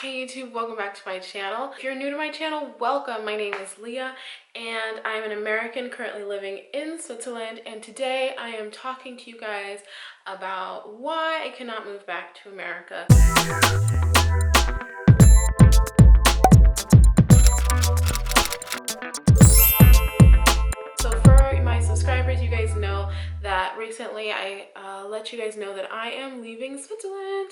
Hey YouTube, welcome back to my channel. If you're new to my channel, welcome. My name is Leah and I'm an American currently living in Switzerland, and today I am talking to you guys about why I cannot move back to America. So for my subscribers, you guys know that recently I let you guys know that I am leaving Switzerland.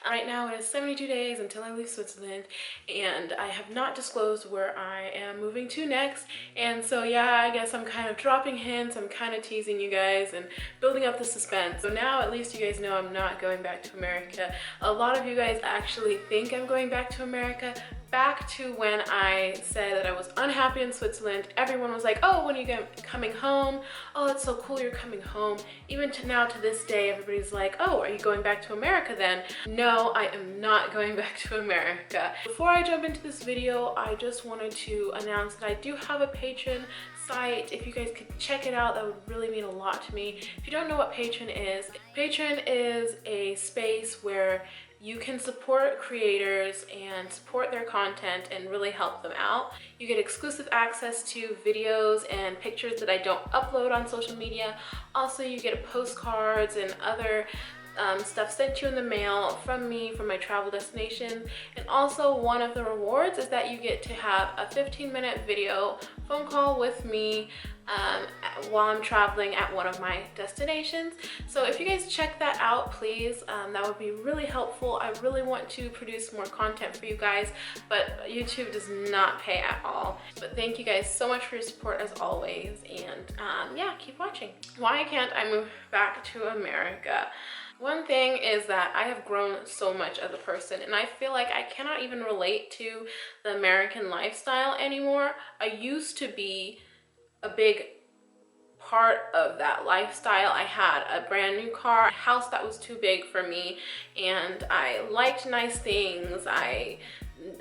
Right now it is 72 days until I leave Switzerland, and I have not disclosed where I am moving to next. And so yeah, I guess I'm kind of dropping hints, I'm kind of teasing you guys and building up the suspense. So now at least you guys know I'm not going back to America. A lot of you guys actually think I'm going back to America. Back to when I said that I was unhappy in Switzerland, everyone was like, oh, when are you coming home? Oh, it's so cool you're coming home. Even to now, to this day, everybody's like, oh, are you going back to America then? No, I am not going back to America. Before I jump into this video, I just wanted to announce that I do have a Patreon site. If you guys could check it out, that would really mean a lot to me. If you don't know what Patreon is a space where you can support creators and support their content and really help them out. You get exclusive access to videos and pictures that I don't upload on social media. Also, you get postcards and other stuff sent to you in the mail from me, from my travel destinations. And also, one of the rewards is that you get to have a 15-minute video phone call with me while I'm traveling at one of my destinations. So if you guys check that out, please, that would be really helpful. I really want to produce more content for you guys, but YouTube does not pay at all. But thank you guys so much for your support as always, and yeah, keep watching. Why can't I move back to America? One thing is that I have grown so much as a person, and I feel like I cannot even relate to the American lifestyle anymore. I used to be a big part of that lifestyle. I had a brand new car, a house that was too big for me, and I liked nice things. I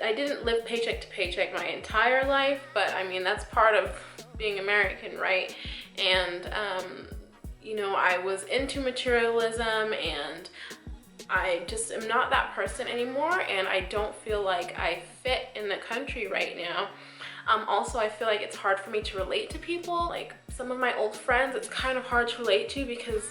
didn't live paycheck to paycheck my entire life, but I mean, that's part of being American, right? And you know, I was into materialism, and I just am not that person anymore, and I don't feel like I fit in the country right now. Also, I feel like it's hard for me to relate to people. Like some of my old friends, it's kind of hard to relate to because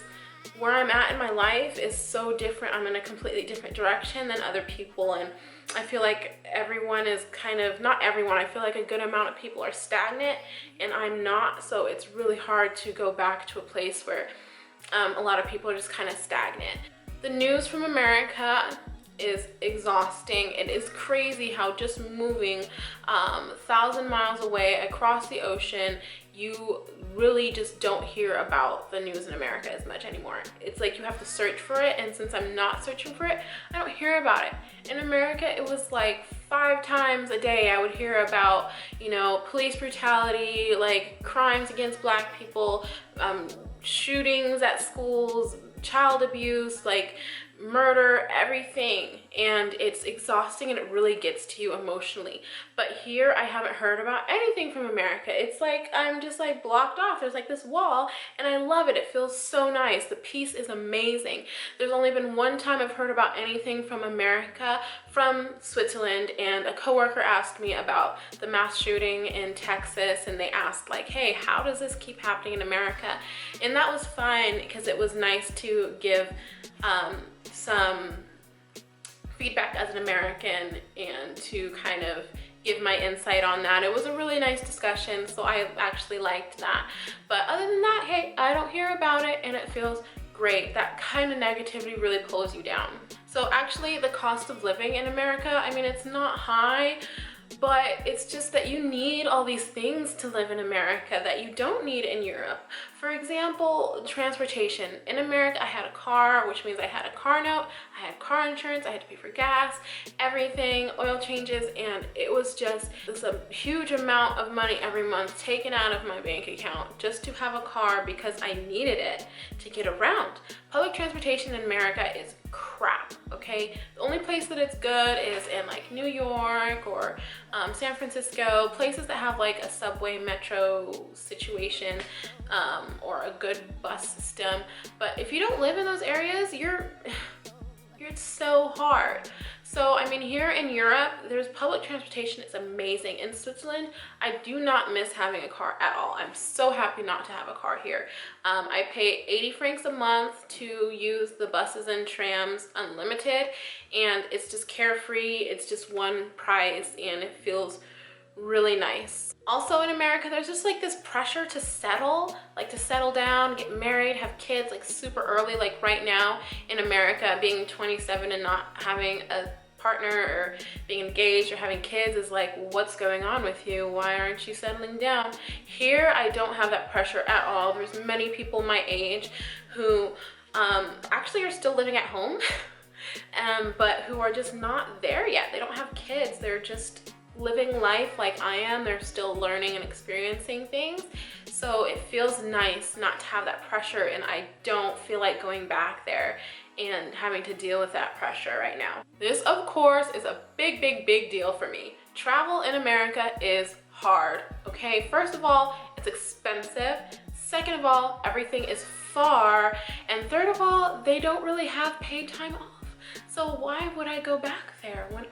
where I'm at in my life is so different. I'm in a completely different direction than other people, and I feel like everyone is kind of, not everyone, I feel like a good amount of people are stagnant, and I'm not. So it's really hard to go back to a place where a lot of people are just kind of stagnant. The news from America is exhausting. It is crazy how just moving 1,000 miles away across the ocean, you really just don't hear about the news in America as much anymore. It's like you have to search for it, and since I'm not searching for it, I don't hear about it. In America, it was like 5 times a day I would hear about, you know, police brutality, like crimes against Black people, shootings at schools, child abuse, like murder, everything. And it's exhausting, and it really gets to you emotionally. But here I haven't heard about anything from America. It's like I'm just like blocked off. There's like this wall, and I love it. It feels so nice. The peace is amazing. There's only been one time I've heard about anything from America, from Switzerland, and a coworker asked me about the mass shooting in Texas, and they asked like, hey, how does this keep happening in America? And that was fine because it was nice to give some feedback as an American and to kind of give my insight on that. It was a really nice discussion, so I actually liked that. But other than that, hey, I don't hear about it, and it feels great. That kind of negativity really pulls you down. So actually, the cost of living in America, I mean, it's not high, but it's just that you need all these things to live in America that you don't need in Europe. For example, transportation. In America, I had a car, which means I had a car note, I had car insurance, I had to pay for gas, everything, oil changes, and it was just a huge amount of money every month taken out of my bank account just to have a car because I needed it to get around. Public transportation in America is crap, okay? The only place that it's good is in like New York or San Francisco, places that have like a subway metro situation, or a good bus system. But if you don't live in those areas, it's so hard. So, I mean, here in Europe, there's public transportation. It's amazing. In Switzerland, I do not miss having a car at all. I'm so happy not to have a car here. I pay 80 francs a month to use the buses and trams unlimited, and it's just carefree. It's just one price, and it feels really nice. Also in America, there's just like this pressure to settle, like to settle down, get married, have kids like super early. Like right now in America, being 27 and not having a partner or being engaged or having kids is like, what's going on with you? Why aren't you settling down? Here, I don't have that pressure at all. There's many people my age who actually are still living at home, but who are just not there yet. They don't have kids. They're just living life like I am. They're still learning and experiencing things. So it feels nice not to have that pressure, and I don't feel like going back there and having to deal with that pressure right now. This, of course, is a big, big, big deal for me. Travel in America is hard, okay? First of all, it's expensive. Second of all, everything is far. And third of all, they don't really have paid time off. So why would I go back there when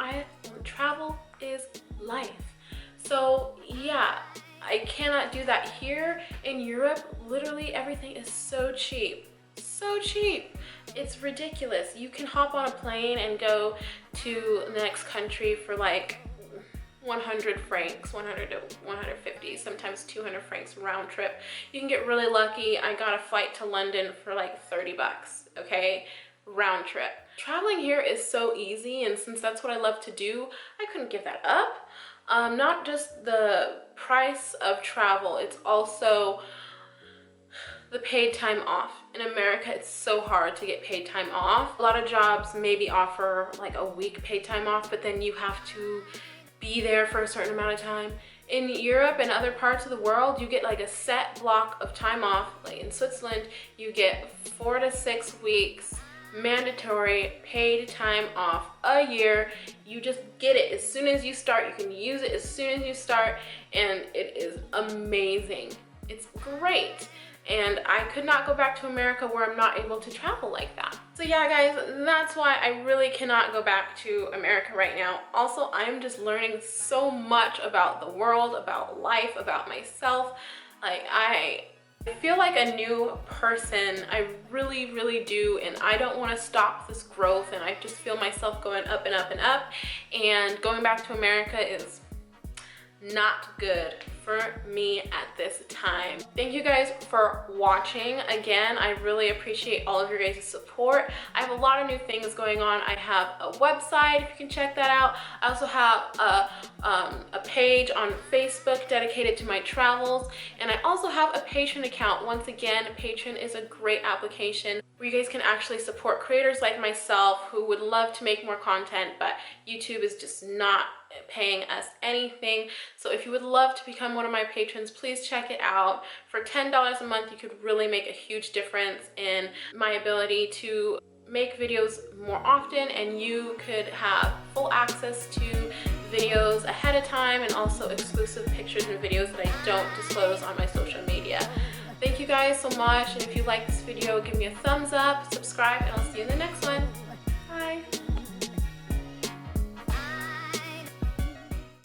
travel is life? So yeah, I cannot do that here. In Europe, literally everything is so cheap. So cheap. It's ridiculous. You can hop on a plane and go to the next country for like 100 francs, 100 to 150, sometimes 200 francs round trip. You can get really lucky. I got a flight to London for like 30 bucks, okay? Round trip. Traveling here is so easy, and since that's what I love to do, I couldn't give that up. Not just the price of travel, it's also the paid time off. In America, it's so hard to get paid time off. A lot of jobs maybe offer like a week paid time off, but then you have to be there for a certain amount of time. In Europe and other parts of the world, you get like a set block of time off. Like in Switzerland, you get 4 to 6 weeks mandatory paid time off a year. You just get it as soon as you start. You can use it as soon as you start, and it is amazing. It's great. And I could not go back to America where I'm not able to travel like that. So yeah, guys, that's why I really cannot go back to America right now. Also, I'm just learning so much about the world, about life, about myself. Like I feel like a new person. I really, really do. And I don't want to stop this growth. And I just feel myself going up and up and up. And going back to America is not good for me at this time. Thank you guys for watching. Again, I really appreciate all of your guys' support. I have a lot of new things going on. I have a website, if you can check that out. I also have a page on Facebook dedicated to my travels, and I also have a Patreon account. Once again, Patreon is a great application where you guys can actually support creators like myself who would love to make more content, but YouTube is just not paying us anything. So if you would love to become one of my patrons, please check it out. For $10 a month, you could really make a huge difference in my ability to make videos more often, and you could have full access to videos ahead of time and also exclusive pictures and videos that I don't disclose on my social media. Thank you guys so much, and if you like this video, give me a thumbs up, subscribe, and I'll see you in the next one.